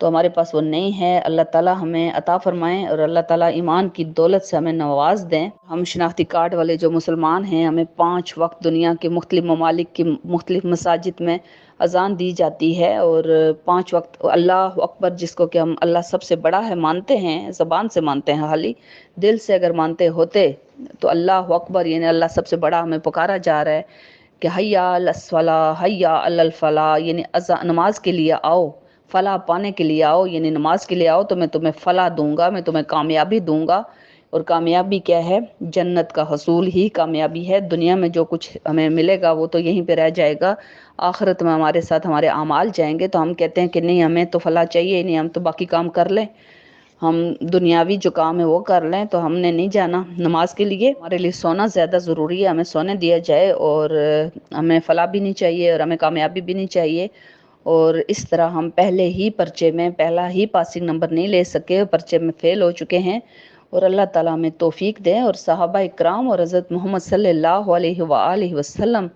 تو ہمارے پاس وہ نہیں ہے۔ اللہ تعالیٰ ہمیں عطا فرمائیں اور اللہ تعالیٰ ایمان کی دولت سے ہمیں نواز دیں۔ ہم شناختی کارڈ والے جو مسلمان ہیں، ہمیں 5 وقت دنیا کے مختلف ممالک کی مختلف مساجد میں اذان دی جاتی ہے، اور 5 وقت اللہ اکبر، جس کو کہ ہم اللہ سب سے بڑا ہے مانتے ہیں، زبان سے مانتے ہیں، حالی دل سے اگر مانتے ہوتے تو اللہ اکبر یعنی اللہ سب سے بڑا ہمیں پکارا جا رہا ہے کہ حیا علی الصلاۃ حیا علی الفلاح، یعنی نماز کے لیے آؤ، فلاح پانے کے لیے آؤ، یعنی نماز کے لیے آؤ تو میں تمہیں فلاح دوں گا، میں تمہیں کامیابی دوں گا۔ اور کامیابی کیا ہے؟ جنت کا حصول ہی کامیابی ہے۔ دنیا میں جو کچھ ہمیں ملے گا وہ تو یہیں پہ رہ جائے گا، آخرت میں ہمارے ساتھ ہمارے اعمال جائیں گے۔ تو ہم کہتے ہیں کہ نہیں، ہمیں تو فلاح چاہیے نہیں، ہم تو باقی کام کر لیں، ہم دنیاوی جو کام ہے وہ کر لیں، تو ہم نے نہیں جانا نماز کے لیے۔ ہمارے لیے سونا زیادہ ضروری ہے، ہمیں سونے دیا جائے، اور ہمیں فلاح بھی نہیں چاہیے اور ہمیں کامیابی بھی نہیں چاہیے۔ اور اس طرح ہم پہلے ہی پرچے میں پہلا ہی پاسنگ نمبر نہیں لے سکے، پرچے میں فیل ہو چکے ہیں، اور اللہ تعالیٰ ہمیں توفیق دیں۔ اور صحابہ اکرام اور حضرت محمد صلی اللہ علیہ وآلہ وسلم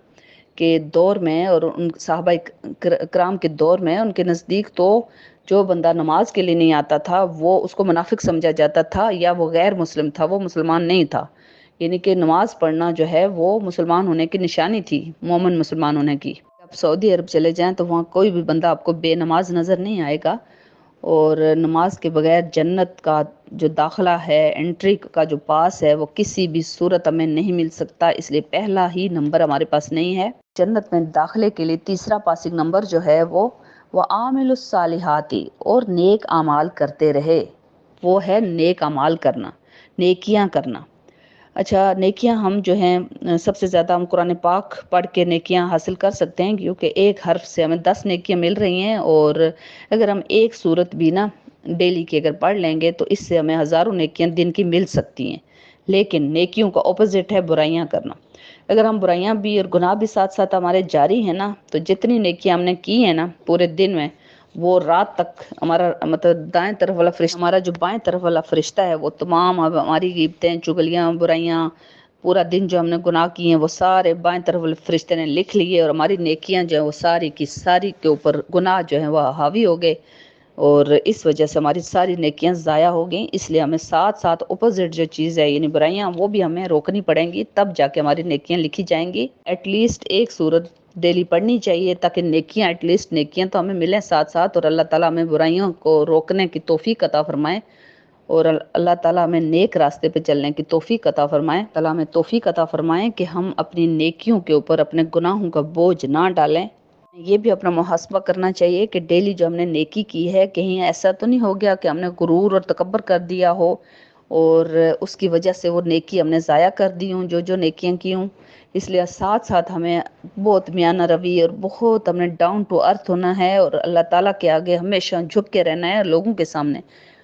کے دور میں اور ان صحابہ اکرام کے دور میں ان کے نزدیک تو جو بندہ نماز کے لیے نہیں آتا تھا وہ اس کو منافق سمجھا جاتا تھا، یا وہ غیر مسلم تھا، وہ مسلمان نہیں تھا۔ یعنی کہ نماز پڑھنا جو ہے وہ مسلمان ہونے کی نشانی تھی، مومن مسلمان ہونے کی۔ آپ سعودی عرب چلے جائیں تو وہاں کوئی بھی بندہ آپ کو بے نماز نظر نہیں آئے گا، اور نماز کے بغیر جنت کا جو داخلہ ہے، انٹری کا جو پاس ہے، وہ کسی بھی صورت ہمیں نہیں مل سکتا۔ اس لیے پہلا ہی نمبر ہمارے پاس نہیں ہے۔ جنت میں داخلے کے لیے تیسرا پاسنگ نمبر جو ہے وہ عامل الصالحاتی، اور نیک اعمال کرتے رہے، وہ ہے نیک اعمال کرنا، نیکیاں کرنا۔ اچھا، نیکیاں ہم جو ہیں سب سے زیادہ ہم قرآن پاک پڑھ کے نیکیاں حاصل کر سکتے ہیں، کیونکہ ایک حرف سے ہمیں 10 نیکیاں مل رہی ہیں، اور اگر ہم ایک سورت بھی نا ڈیلی کی اگر پڑھ لیں گے تو اس سے ہمیں ہزاروں نیکیاں دن کی مل سکتی ہیں۔ لیکن نیکیوں کا اپوزٹ ہے برائیاں کرنا۔ اگر ہم برائیاں بھی اور گناہ بھی ساتھ ساتھ ہمارے جاری ہیں نا، تو جتنی نیکیاں ہم نے کی ہیں نا پورے دن میں، وہ رات تک ہمارا مطلب دائیں طرف والا فرشتہ، ہمارا جو بائیں طرف والا فرشتہ ہے، وہ تمام ہماری غیبتیں، چغلیاں، برائیاں، پورا دن جو ہم نے گناہ کیے ہیں وہ سارے بائیں طرف والے فرشتے نے لکھ لیے، اور ہماری نیکیاں جو ہیں وہ ساری کی ساری کے اوپر گناہ جو ہیں وہ حاوی ہو گئے، اور اس وجہ سے ہماری ساری نیکیاں ضائع ہو گئیں۔ اس لیے ہمیں ساتھ ساتھ اپوزٹ جو چیز ہے یعنی برائیاں، وہ بھی ہمیں روکنی پڑیں گی، تب جا کے ہماری نیکیاں لکھی جائیں گی۔ ایٹ لیسٹ ایک سورت ڈیلی پڑھنی چاہیے، تاکہ نیکیاں ایٹ لیسٹ نیکیاں تو ہمیں ملیں ساتھ ساتھ، اور اللہ تعالیٰ ہمیں برائیوں کو روکنے کی توفیق عطا فرمائے، اور اللہ تعالیٰ ہمیں نیک راستے پہ چلنے کی توفیق عطا فرمائے۔ اللہ ہمیں توفیق عطا فرمائے کہ ہم اپنی نیکیوں کے اوپر اپنے گناہوں کا بوجھ نہ ڈالیں۔ یہ بھی اپنا محاسبہ کرنا چاہیے کہ ڈیلی جو ہم نے نیکی کی ہے، کہیں ایسا تو نہیں ہو گیا کہ ہم نے غرور اور تکبر کر دیا ہو، اور اس کی وجہ سے وہ نیکی ہم نے ضائع کر دی ہوں، جو نیکیاں کی ہوں۔ اس لیے ساتھ ساتھ ہمیں بہت میانہ روی اور بہت ہم نے ڈاؤن ٹو ارتھ ہونا ہے، اور اللہ تعالیٰ کے آگے ہمیشہ جھک کے رہنا ہے، لوگوں کے سامنے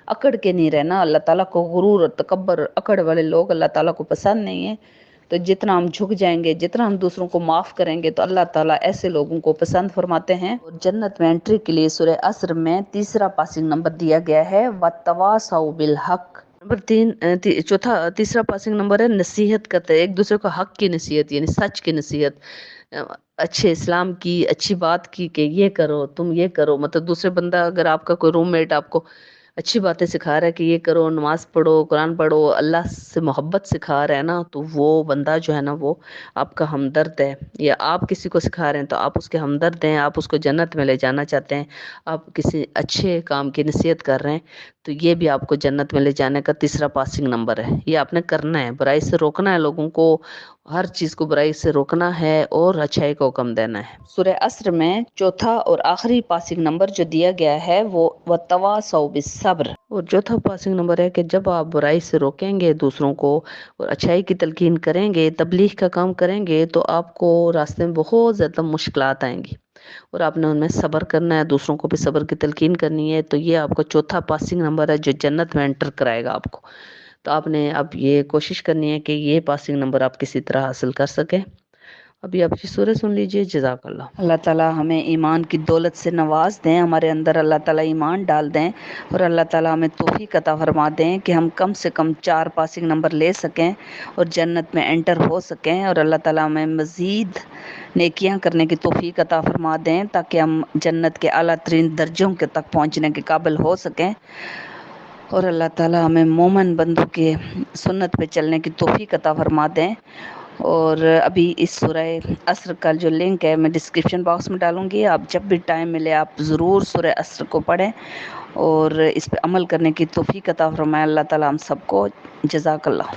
اکڑ کے نہیں رہنا۔ اللہ تعالیٰ کو غرور اور تکبر اور اکڑ والے لوگ اللہ تعالیٰ کو پسند نہیں ہیں۔ تو جتنا ہم جھک جائیں گے، جتنا ہم دوسروں کو معاف کریں گے، تو اللہ تعالیٰ ایسے لوگوں کو پسند فرماتے ہیں۔ اور جنت میں انٹری کے لیے سورہ عصر میں تیسرا پاسنگ نمبر دیا گیا ہے وَتَوَاصَوْا بِالْحَقِّ۔ نمبر 3 تیسرا پاسنگ نمبر ہے نصیحت کرتے ہیں ایک دوسرے کو، حق کی نصیحت یعنی سچ کی نصیحت، اچھے اسلام کی اچھی بات کی کہ یہ کرو، تم یہ کرو۔ مطلب دوسرے بندہ، اگر آپ کا کوئی روم میٹ آپ کو اچھی باتیں سکھا رہا ہے کہ یہ کرو، نماز پڑھو، قرآن پڑھو، اللہ سے محبت سکھا رہا ہے نا، تو وہ بندہ جو ہے نا وہ آپ کا ہمدرد ہے۔ یا آپ کسی کو سکھا رہے ہیں تو آپ اس کے ہمدرد ہیں، آپ اس کو جنت میں لے جانا چاہتے ہیں، آپ کسی اچھے کام کی نصیحت کر رہے ہیں، تو یہ بھی آپ کو جنت میں لے جانے کا تیسرا پاسنگ نمبر ہے۔ یہ آپ نے کرنا ہے، برائی سے روکنا ہے لوگوں کو، ہر چیز کو برائی سے روکنا ہے اور اچھائی کا حکم دینا ہے۔ سورہ عصر میں چوتھا اور آخری پاسنگ نمبر جو دیا گیا ہے وہ وَتَوَاصَوْا بِالصَّبْرِ، اور چوتھا پاسنگ نمبر ہے کہ جب آپ برائی سے روکیں گے دوسروں کو اور اچھائی کی تلقین کریں گے، تبلیغ کا کام کریں گے، تو آپ کو راستے میں بہت زیادہ مشکلات آئیں گی، اور آپ نے ان میں صبر کرنا ہے، دوسروں کو بھی صبر کی تلقین کرنی ہے۔ تو یہ آپ کا چوتھا پاسنگ نمبر ہے جو جنت میں انٹر کرائے گا آپ کو۔ تو آپ نے اب یہ کوشش کرنی ہے کہ یہ پاسنگ نمبر آپ کسی طرح حاصل کر سکیں، ابھی آپ کی سورہ سن لیجئے. جزاک اللہ. اللہ تعالیٰ ہمیں ایمان کی دولت سے نواز دیں، ہمارے اندر اللہ تعالیٰ ایمان ڈال دیں، اور اللہ تعالیٰ ہمیں توفیق عطا فرما دیں کہ ہم کم سے کم 4 پاسنگ نمبر لے سکیں اور جنت میں انٹر ہو سکیں، اور اللہ تعالیٰ ہمیں مزید نیکیاں کرنے کی توفیق عطا فرما دیں تاکہ ہم جنت کے اعلیٰ ترین درجوں کے تک پہنچنے کے قابل ہو سکیں، اور اللہ تعالیٰ ہمیں مومن بندوں کے سنت پہ چلنے کی توفیق عطا فرما دیں. اور ابھی اس سورہ عصر کا جو لنک ہے میں ڈسکرپشن باکس میں ڈالوں گی، آپ جب بھی ٹائم ملے آپ ضرور سورہ عصر کو پڑھیں اور اس پہ عمل کرنے کی توفیق عطا فرمائے اللہ تعالیٰ ہم سب کو. جزاک اللہ.